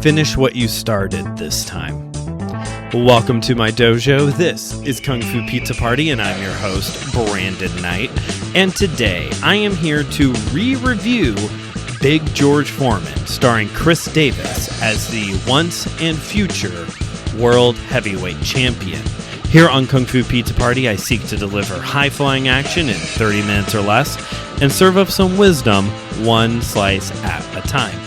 Finish what you started this time. Welcome to my dojo. This is Kung Fu Piizza Party, and I'm your host, Brandon Knight. And today, I am here to re-review Big George Foreman, starring Khris Davis as the once and future World Heavyweight Champion. Here on Kung Fu Piizza Party, I seek to deliver high-flying action in 30 minutes or less, and serve up some wisdom one slice at a time.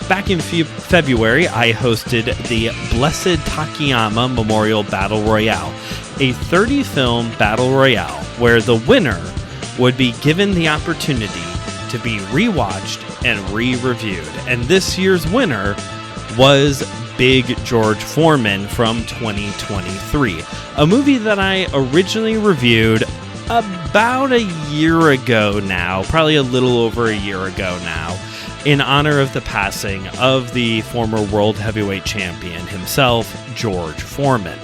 Back in February, I hosted the Blessed Takayama Memorial Battle Royale, a 30-film battle royale where the winner would be given the opportunity to be rewatched and re-reviewed. And this year's winner was Big George Foreman from 2023, a movie that I originally reviewed about a year ago now, probably a little over a year ago now, in honor of the passing of the former World Heavyweight Champion himself, George Foreman.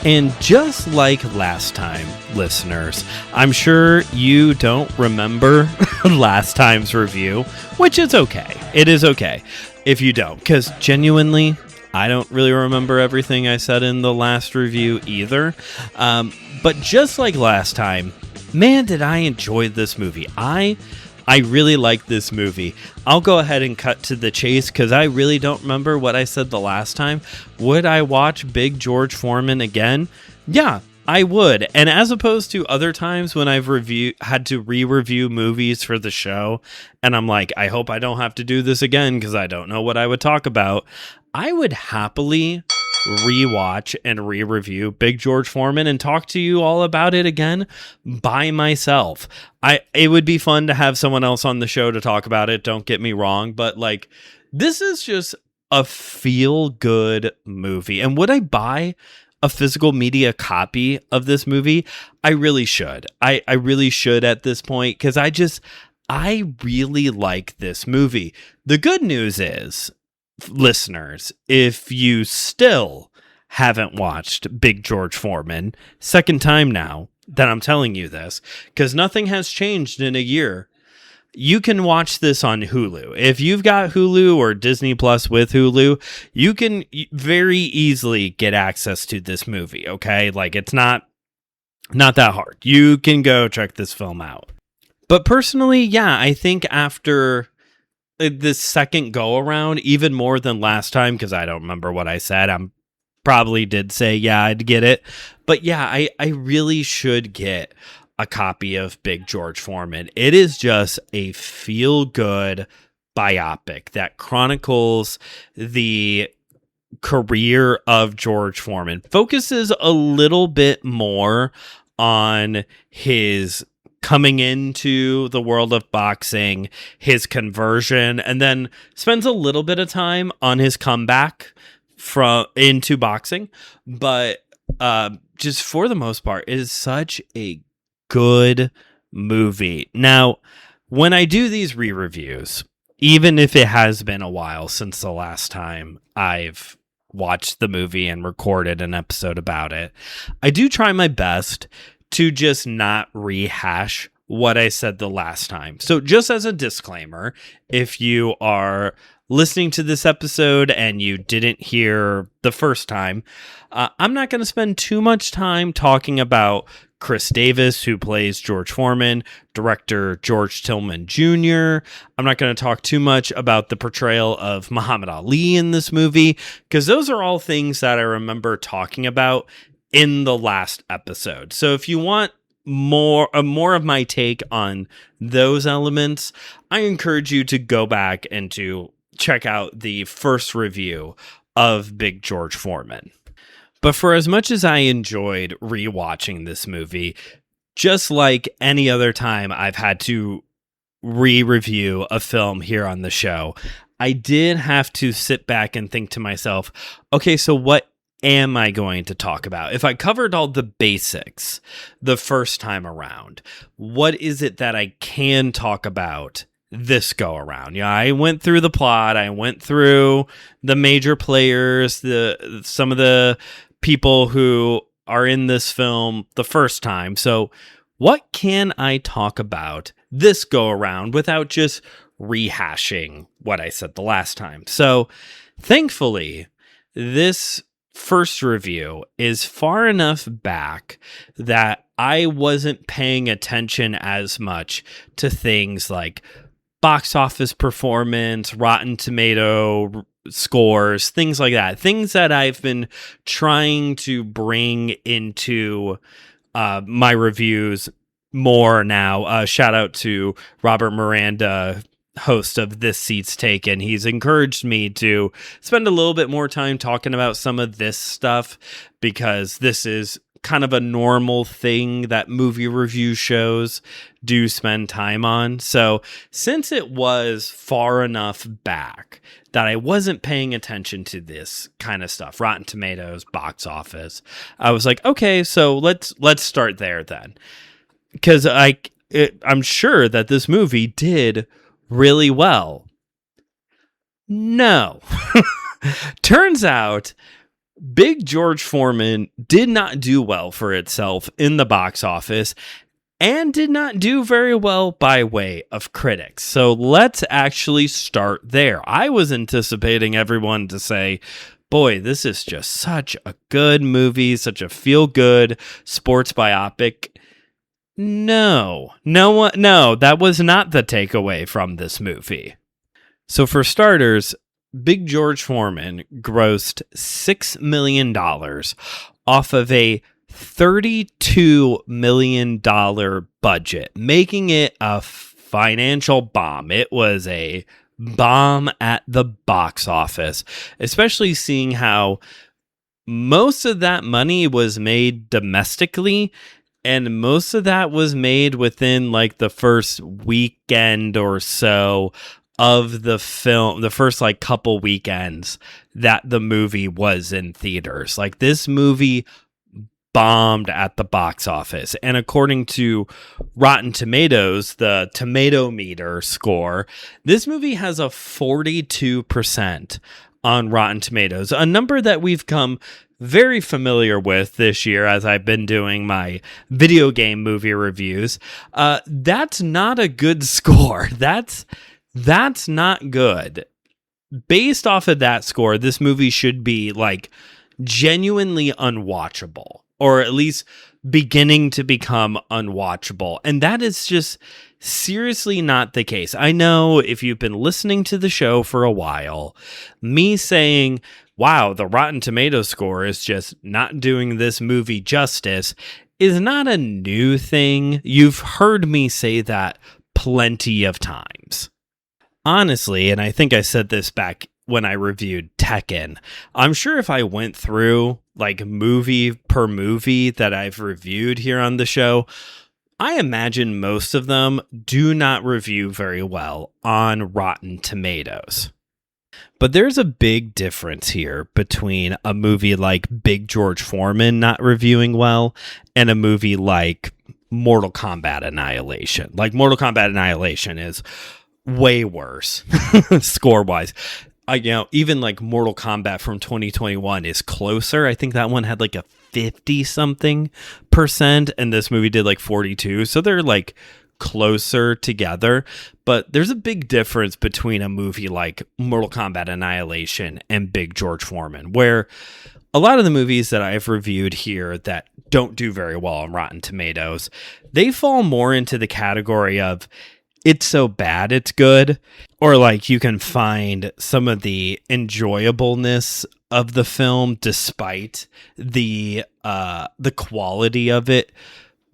And just like last time, listeners, I'm sure you don't remember last time's review, which is okay. It is okay if you don't, because genuinely, I don't really remember everything I said in the last review either. But just like last time, man, did I enjoy this movie. I really like this movie. I'll go ahead and cut to the chase because I really don't remember what I said the last time. Would I watch Big George Foreman again? Yeah, I would. And as opposed to other times when I've had to re-review movies for the show, and I'm like, I hope I don't have to do this again because I don't know what I would talk about, I would happily rewatch and re-review Big George Foreman and talk to you all about it again by myself. It would be fun to have someone else on the show to talk about it, don't get me wrong, but like, this is just a feel-good movie. And would I buy a physical media copy of this movie? I really should. I really should at this point, because I really like this movie. The good news is, listeners, if you still haven't watched Big George Foreman, second time now that I'm telling you this, because nothing has changed in a year, you can watch this on Hulu. If you've got Hulu or Disney Plus with Hulu, you can very easily get access to this movie, okay? Like, it's not that hard. You can go check this film out. But personally, yeah, I think after this second go around, even more than last time, because I don't remember what I said. I probably did say, yeah, I'd get it. But yeah, I really should get a copy of Big George Foreman. It is just a feel-good biopic that chronicles the career of George Foreman. Focuses a little bit more on his coming into the world of boxing, his conversion, and then spends a little bit of time on his comeback into boxing. But just for the most part, it is such a good movie. Now, when I do these re-reviews, even if it has been a while since the last time I've watched the movie and recorded an episode about it, I do try my best to just not rehash what I said the last time. So just as a disclaimer, if you are listening to this episode and you didn't hear the first time, I'm not going to spend too much time talking about Khris Davis, who plays George Foreman, director George Tillman Jr. I'm not going to talk too much about the portrayal of Muhammad Ali in this movie, because those are all things that I remember talking about in the last episode. So if you want more of my take on those elements, I encourage you to go back and to check out the first review of Big George Foreman. But for as much as I enjoyed rewatching this movie, just like any other time I've had to re-review a film here on the show, I did have to sit back and think to myself, okay, so what am I going to talk about? If I covered all the basics the first time around, what is it that I can talk about this go around? Yeah, I went through the plot, I went through the major players, some of the people who are in this film the first time. So what can I talk about this go around without just rehashing what I said the last time. So thankfully, this first review is far enough back that I wasn't paying attention as much to things like box office performance, Rotten Tomato scores, things like that. Things that I've been trying to bring into my reviews more now. Shout out to Robert Miranda, host of This Seat's Taken. He's encouraged me to spend a little bit more time talking about some of this stuff because this is kind of a normal thing that movie review shows do spend time on. So since it was far enough back that I wasn't paying attention to this kind of stuff, Rotten Tomatoes, box office, I was like, okay, so let's start there then. Because I'm sure that this movie did really well. No. Turns out Big George Foreman did not do well for itself in the box office and did not do very well by way of critics. So let's actually start there. I was anticipating everyone to say, boy, this is just such a good movie, such a feel-good sports biopic. No, that was not the takeaway from this movie. So for starters, Big George Foreman grossed $6 million off of a $32 million budget, making it a financial bomb. It was a bomb at the box office, especially seeing how most of that money was made domestically, and most of that was made within like the first weekend or so of the film, the first like couple weekends that the movie was in theaters. Like this movie bombed at the box office. And according to Rotten Tomatoes, the tomato meter score, this movie has a 42% on Rotten Tomatoes, a number that we've come very familiar with this year as I've been doing my video game movie reviews. That's not a good score. That's not good. Based off of that score, this movie should be like genuinely unwatchable, or at least beginning to become unwatchable. And that is just seriously not the case. I know if you've been listening to the show for a while, me saying, wow, the Rotten Tomatoes score is just not doing this movie justice is not a new thing. You've heard me say that plenty of times. Honestly, and I think I said this back when I reviewed Tekken, I'm sure if I went through like movie per movie that I've reviewed here on the show, I imagine most of them do not review very well on Rotten Tomatoes. But there's a big difference here between a movie like Big George Foreman not reviewing well and a movie like Mortal Kombat Annihilation. Like Mortal Kombat Annihilation is way worse score-wise. Even like Mortal Kombat from 2021 is closer. I think that one had like a 50-something%, and this movie did like 42. So they're like closer together. But there's a big difference between a movie like Mortal Kombat Annihilation and Big George Foreman, where a lot of the movies that I've reviewed here that don't do very well on Rotten Tomatoes, they fall more into the category of it's so bad it's good, or like you can find some of the enjoyableness of the film despite the quality of it.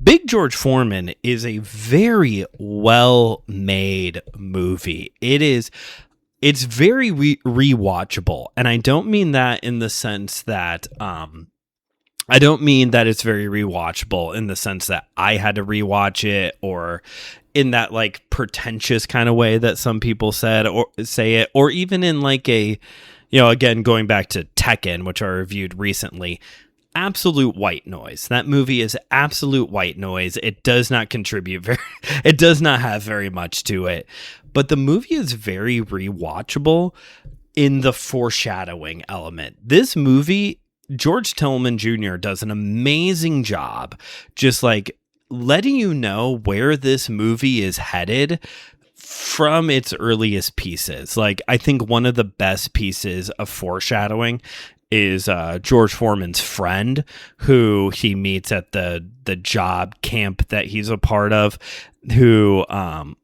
Big George Foreman is a very well made movie. It's very rewatchable, and I don't mean that in the sense that I don't mean that it's very rewatchable in the sense that I had to rewatch it, or in that like pretentious kind of way that some people say it, or even in like a, again, going back to Tekken, which I reviewed recently, absolute white noise. That movie is absolute white noise. It does not contribute it does not have very much to it, but the movie is very rewatchable in the foreshadowing element. This movie, George Tillman Jr. does an amazing job just like letting you know where this movie is headed from its earliest pieces. Like, I think one of the best pieces of foreshadowing is George Foreman's friend, who he meets at the job camp that he's a part of, who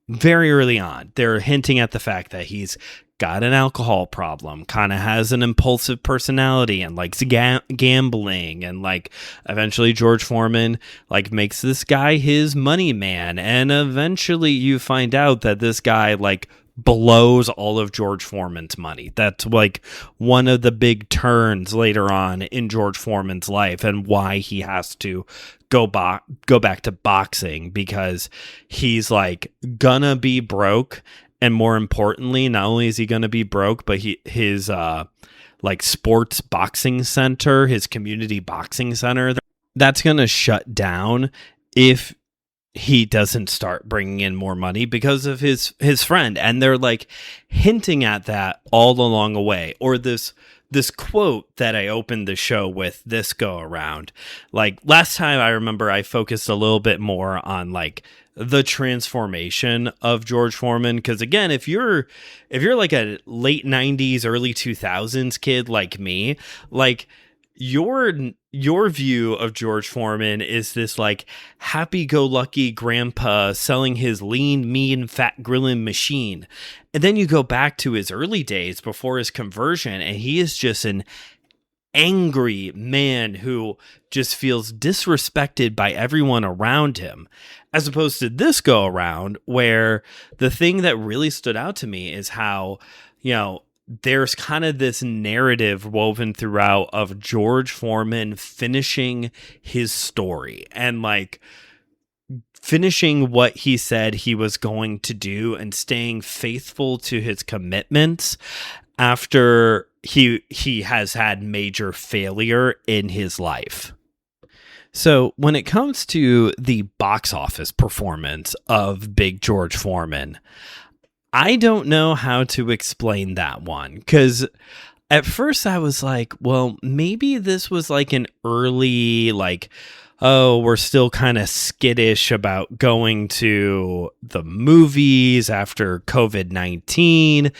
very early on, they're hinting at the fact that he's got an alcohol problem, kind of has an impulsive personality, and likes gambling, and like eventually George Foreman like makes this guy his money man, and eventually you find out that this guy like blows all of George Foreman's money. That's like one of the big turns later on in George Foreman's life, and why he has to go back to boxing, because he's like gonna be broke. And more importantly, not only is he going to be broke, but his like sports boxing center, his community boxing center, that's going to shut down if he doesn't start bringing in more money because of his friend. And they're like hinting at that all along the way. Or this quote that I opened the show with this go around. Like last time, I remember I focused a little bit more on like the transformation of George Foreman, because again, if you're like a late 90s early 2000s kid like me, like your view of George Foreman is this like happy-go-lucky grandpa selling his lean, mean, fat grilling machine. And then you go back to his early days before his conversion, and he is just an angry man who just feels disrespected by everyone around him, as opposed to this go around, where the thing that really stood out to me is how, you know, there's kind of this narrative woven throughout of George Foreman finishing his story and like finishing what he said he was going to do and staying faithful to his commitments after he has had major failure in his life. So when it comes to the box office performance of Big George Foreman, I don't know how to explain that one, because at first I was like, well, maybe this was like an early, like, oh, we're still kind of skittish about going to the movies after COVID-19.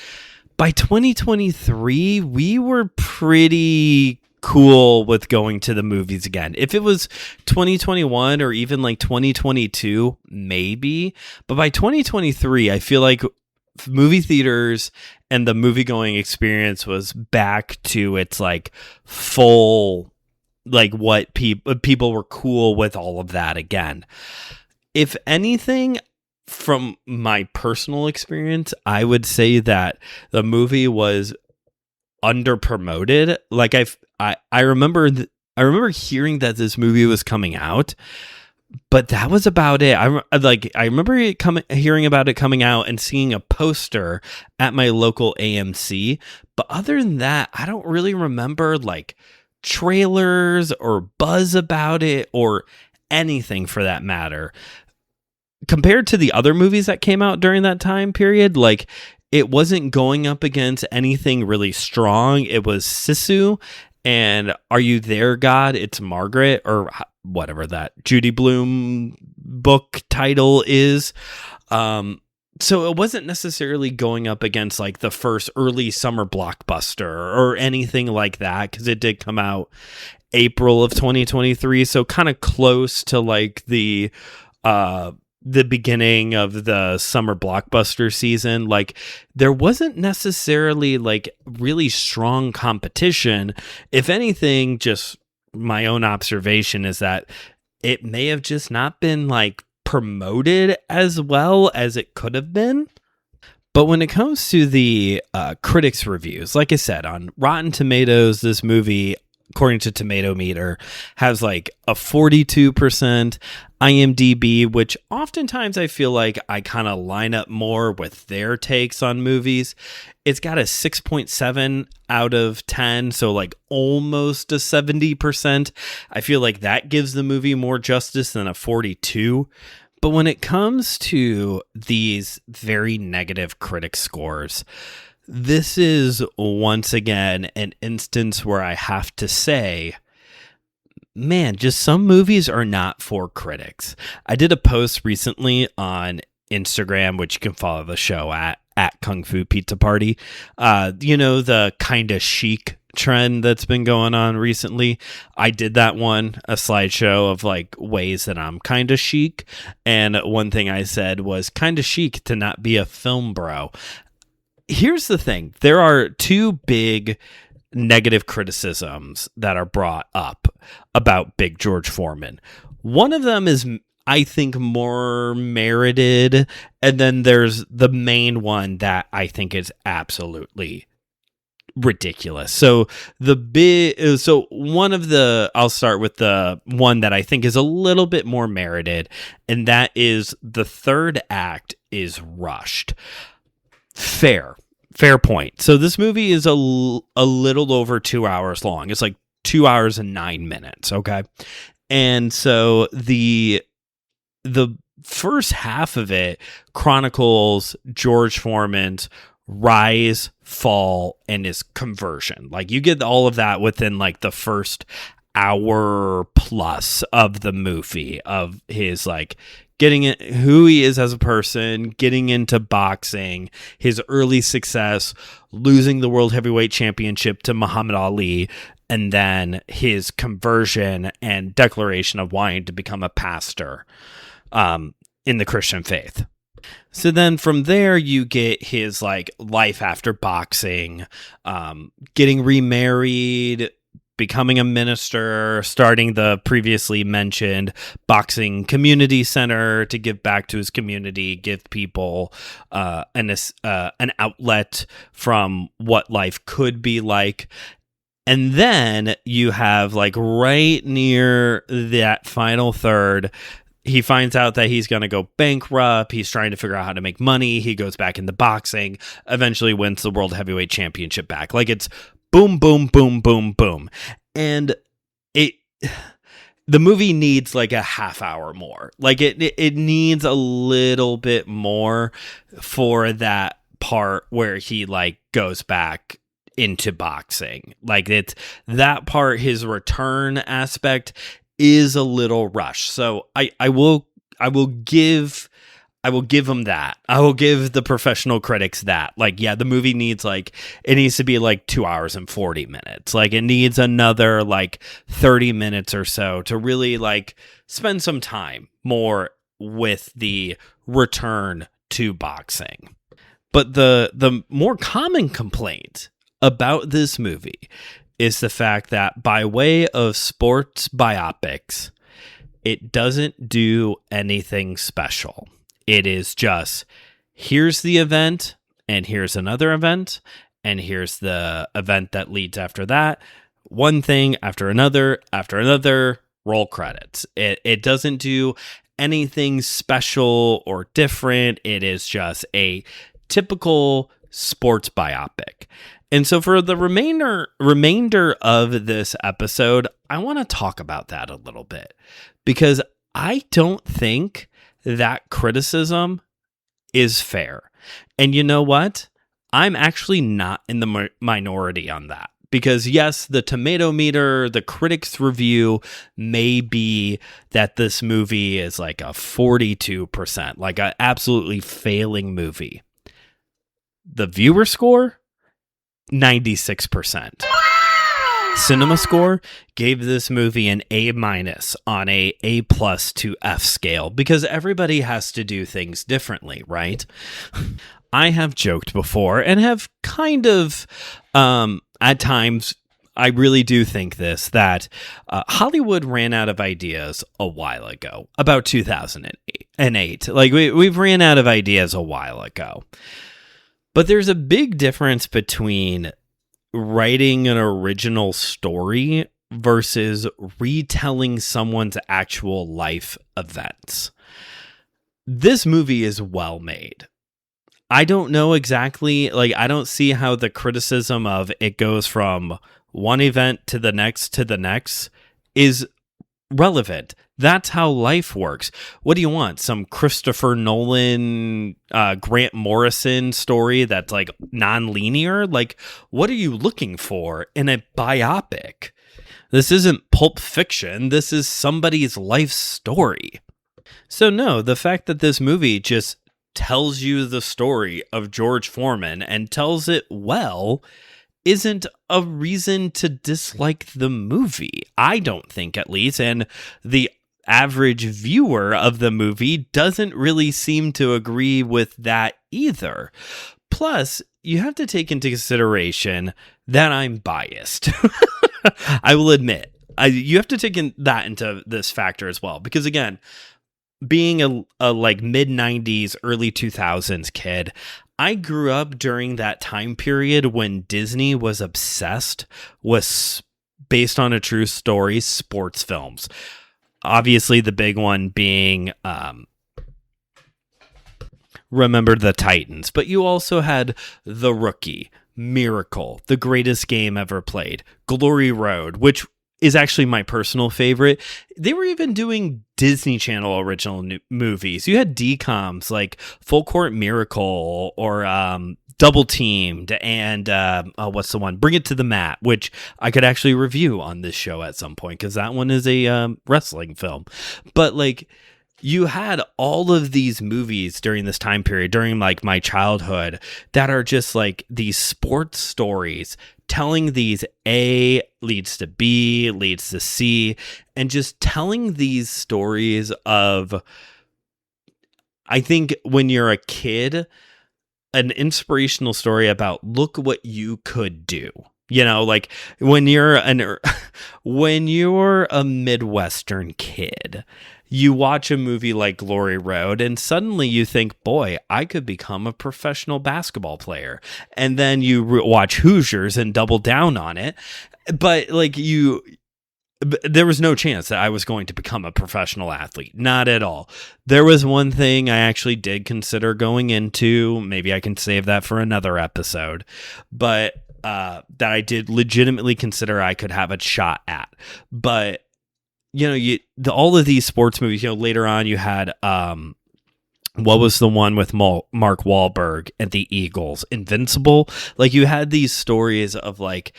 By 2023, we were pretty cool with going to the movies again. If it was 2021 or even like 2022, maybe. But by 2023, I feel like movie theaters and the movie-going experience was back to its like full, like what people were cool with all of that again. If anything, from my personal experience, I would say that the movie was under promoted. Like I remember hearing that this movie was coming out, but that was about it. I remember hearing about it coming out and seeing a poster at my local AMC. But other than that, I don't really remember like trailers or buzz about it or anything for that matter. Compared to the other movies that came out during that time period, like it wasn't going up against anything really strong. It was Sisu and Are You There, God? It's Margaret, or whatever that Judy Blume book title is. So it wasn't necessarily going up against like the first early summer blockbuster or anything like that, because it did come out April of 2023, so kind of close to like the beginning of the summer blockbuster season. Like there wasn't necessarily like really strong competition. If anything, just my own observation is that it may have just not been like promoted as well as it could have been. But when it comes to the critics reviews, like I said, on Rotten Tomatoes, this movie, according to Tomato Meter, has like a 42%. IMDb, which oftentimes I feel like I kind of line up more with their takes on movies, it's got a 6.7 out of 10, so like almost a 70%. I feel like that gives the movie more justice than a 42. But when it comes to these very negative critic scores, this is once again an instance where I have to say, man, just some movies are not for critics. I did a post recently on Instagram, which you can follow the show at Kung Fu Pizza Party. The kind of chic trend that's been going on recently. I did that one, a slideshow of like ways that I'm kind of chic. And one thing I said was kind of chic to not be a film bro. Here's the thing. There are two big negative criticisms that are brought up about Big George Foreman. One of them is, I think, more merited, and then there's the main one that I think is absolutely ridiculous. So I'll start with the one that I think is a little bit more merited, and that is the third act is rushed. Fair point. So this movie is a little over 2 hours long. It's like 2 hours and 9 minutes. Okay. And so the first half of it chronicles George Foreman's rise, fall, and his conversion. Like, you get all of that within like the first hour plus of the movie, of his like getting it, who he is as a person, getting into boxing, his early success, losing the World Heavyweight Championship to Muhammad Ali, and then his conversion and declaration of wanting to become a pastor in the Christian faith. So then from there, you get his like life after boxing, getting remarried, becoming a minister, starting the previously mentioned boxing community center to give back to his community, give people an outlet from what life could be like. And then you have like right near that final third, he finds out that he's going to go bankrupt. He's trying to figure out how to make money. He goes back into boxing, eventually wins the World Heavyweight Championship back. Like, it's boom, boom, boom, boom, boom. And the movie needs like a half hour more. Like, it needs a little bit more for that part where he like goes back into boxing. Like, it's that part, his return aspect is a little rushed. So I will give him that. I will give the professional critics that. Like, yeah, the movie needs it needs to be like 2 hours and 40 minutes. Like, it needs another like 30 minutes or so to really like spend some time more with the return to boxing. But the more common complaint about this movie is the fact that by way of sports biopics, it doesn't do anything special. It is just, here's the event, and here's another event, and here's the event that leads after that. One thing after another, roll credits. It doesn't do anything special or different. It is just a typical sports biopic. And so for the remainder of this episode, I want to talk about that a little bit, because I don't think that criticism is fair. And you know what? I'm actually not in the minority on that, because yes, the tomato meter, the critics' review may be that this movie is like a 42%, like an absolutely failing movie. The viewer score, 96%. Cinema Score gave this movie an A- on a A+ to F scale, because everybody has to do things differently, right? I have joked before and have kind of, at times, I really do think this, that Hollywood ran out of ideas a while ago, about 2008. Like, we've ran out of ideas a while ago. But there's a big difference between writing an original story versus retelling someone's actual life events. This movie is well made. I don't know exactly, like, I don't see how the criticism of it goes from one event to the next is relevant. That's how life works. What do you want? Some Christopher Nolan, Grant Morrison story that's like non-linear? Like, what are you looking for in a biopic? This isn't Pulp Fiction. This is somebody's life story. So no, the fact that this movie just tells you the story of George Foreman and tells it well isn't a reason to dislike the movie. I don't think, at least. And the average viewer of the movie doesn't really seem to agree with that either. Plus, you have to take into consideration that I'm biased. I will admit, you have to take that into this factor as well. Because again, being a like mid-90s, early 2000s kid, I grew up during that time period when Disney was obsessed with, based on a true story, sports films. Obviously, the big one being Remember the Titans. But you also had The Rookie, Miracle, The Greatest Game Ever Played, Glory Road, which is actually my personal favorite. They were even doing Disney Channel original movies. You had DComs like Full Court Miracle or Double Teamed and what's the one? Bring It to the Mat, which I could actually review on this show at some point because that one is a wrestling film. But like, you had all of these movies during this time period, during like my childhood, that are just like these sports stories telling these A leads to B, leads to C, and just telling these stories of, I think when you're a kid, an inspirational story about look what you could do. You know, like when you're a Midwestern kid, you watch a movie like Glory Road and suddenly you think, boy, I could become a professional basketball player. And then you watch Hoosiers and double down on it. But like there was no chance that I was going to become a professional athlete. Not at all. There was one thing I actually did consider going into. Maybe I can save that for another episode. But that I did legitimately consider I could have a shot at. But you know, all of these sports movies, you know, later on you had, what was the one with Mark Wahlberg and the Eagles? Invincible? Like, you had these stories of, like,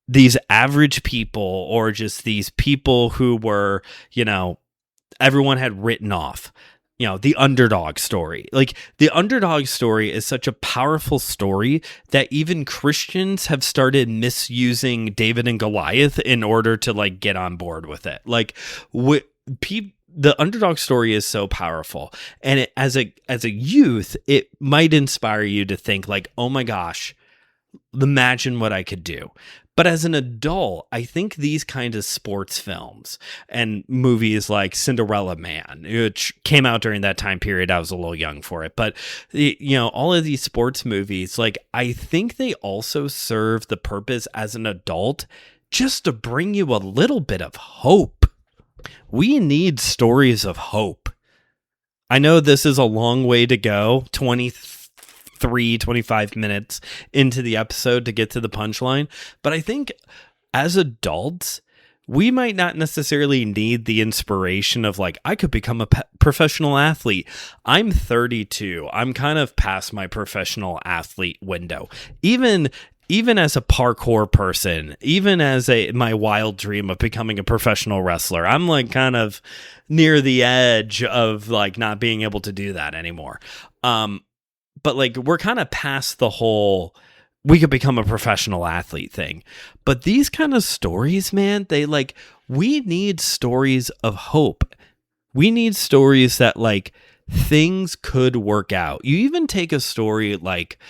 these average people or just these people who were, you know, everyone had written off. You know, the underdog story. Like, the underdog story is such a powerful story that even Christians have started misusing David and Goliath in order to, like, get on board with it. Like, the underdog story is so powerful. And as a youth, it might inspire you to think, like, oh my gosh, imagine what I could do. But as an adult, I think these kind of sports films and movies like Cinderella Man, which came out during that time period, I was a little young for it. But, you know, all of these sports movies, like, I think they also serve the purpose as an adult just to bring you a little bit of hope. We need stories of hope. I know this is a long way to go, 25 minutes into the episode to get to the punchline. But I think as adults, we might not necessarily need the inspiration of like, I could become a professional athlete. I'm 32. I'm kind of past my professional athlete window. Even as a parkour person, even as my wild dream of becoming a professional wrestler, I'm like kind of near the edge of like not being able to do that anymore. But like, we're kind of past the whole, we could become a professional athlete thing. But these kind of stories, man, we need stories of hope. We need stories that like things could work out. You even take a story like,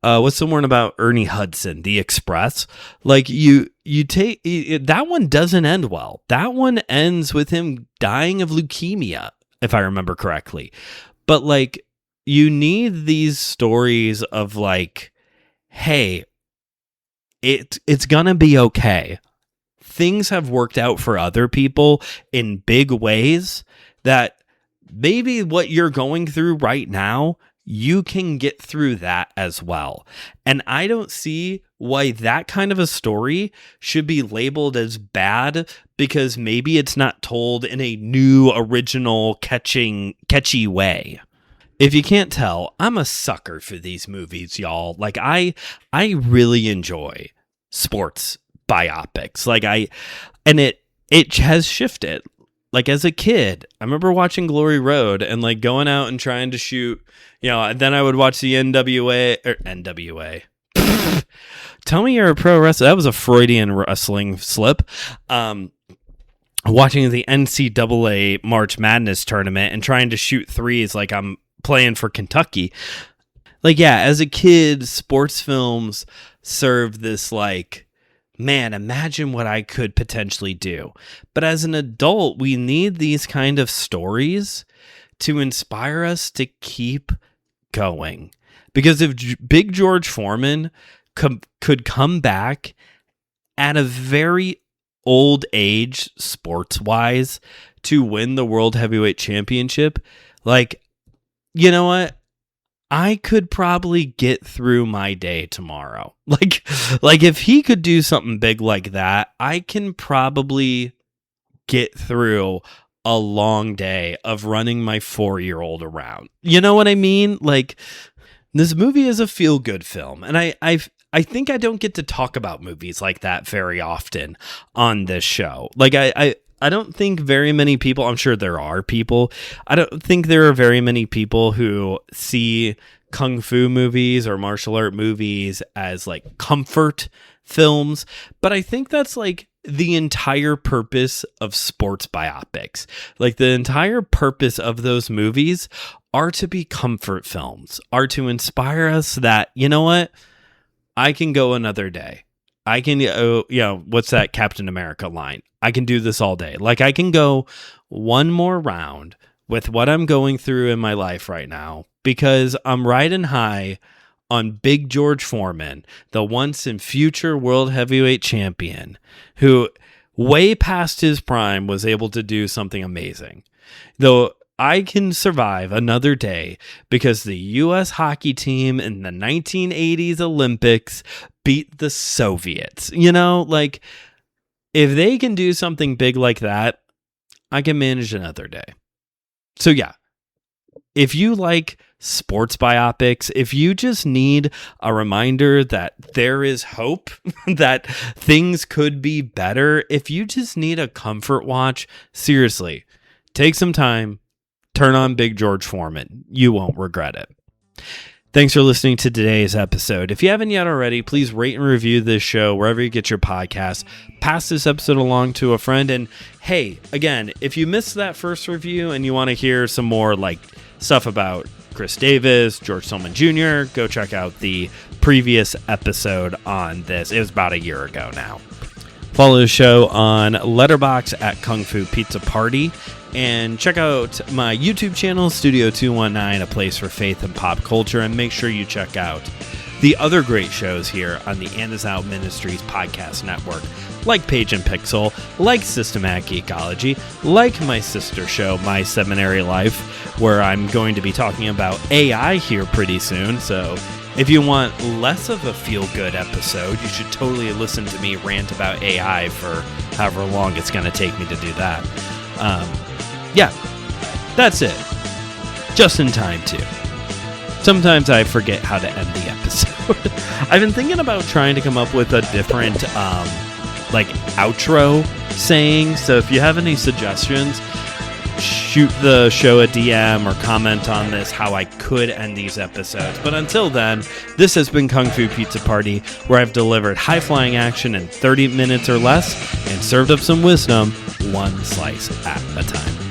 what's the one about Ernie Hudson, The Express? Like you take that one doesn't end well. That one ends with him dying of leukemia, if I remember correctly. But like, you need these stories of like, hey, it's gonna be okay. Things have worked out for other people in big ways that maybe what you're going through right now, you can get through that as well. And I don't see why that kind of a story should be labeled as bad because maybe it's not told in a new, original, catchy way. If you can't tell, I'm a sucker for these movies, y'all. Like, I really enjoy sports biopics. Like, it has shifted. like as a kid, I remember watching Glory Road and like going out and trying to shoot, then I would watch the NWA. Tell me you're a pro wrestler. That was a Freudian wrestling slip. Watching the NCAA March Madness tournament and trying to shoot threes like I'm playing for Kentucky. Like, yeah, as a kid, sports films served this like, man, imagine what I could potentially do. But as an adult, we need these kind of stories to inspire us to keep going. Because if Big George Foreman could come back at a very old age, sports-wise, to win the World Heavyweight Championship, like, you know what? I could probably get through my day tomorrow. Like if he could do something big like that, I can probably get through a long day of running my 4-year-old around. You know what I mean? Like, this movie is a feel-good film, and I think I don't get to talk about movies like that very often on this show. Like, I don't think very many people, I'm sure there are people, I don't think there are very many people who see kung fu movies or martial art movies as like comfort films, but I think that's like the entire purpose of sports biopics. Like, the entire purpose of those movies are to be comfort films, are to inspire us that, you know what? I can go another day. I can, what's that Captain America line? I can do this all day. Like, I can go one more round with what I'm going through in my life right now because I'm riding high on Big George Foreman, the once and future world heavyweight champion, who way past his prime was able to do something amazing. Though I can survive another day because the U.S. hockey team in the 1980s Olympics beat the Soviets. Like, if they can do something big like that, I can manage another day. So yeah, if you like sports biopics, if you just need a reminder that there is hope, that things could be better, if you just need a comfort watch, seriously, take some time. Turn on Big George Foreman. You won't regret it. Thanks for listening to today's episode. If you haven't yet already, please rate and review this show wherever you get your podcasts. Pass this episode along to a friend. And hey, again, if you missed that first review and you want to hear some more like stuff about Khris Davis, George Foreman Jr., go check out the previous episode on this. It was about a year ago now. Follow the show on Letterboxd at Kung Fu Pizza Party. And check out my YouTube channel, Studio 219, a place for faith and pop culture. And make sure you check out the other great shows here on the And Is Out Ministries podcast network, like Page and Pixel, like Systematic Geekology, like my sister show, My Seminary Life, where I'm going to be talking about AI here pretty soon. So if you want less of a feel-good episode, you should totally listen to me rant about AI for however long it's going to take me to do that. Yeah, that's it. Just in time, too. Sometimes I forget how to end the episode. I've been thinking about trying to come up with a different, outro saying. So if you have any suggestions, shoot the show a DM or comment on this, how I could end these episodes. But until then, this has been Kung Fu Pizza Party, where I've delivered high-flying action in 30 minutes or less and served up some wisdom one slice at a time.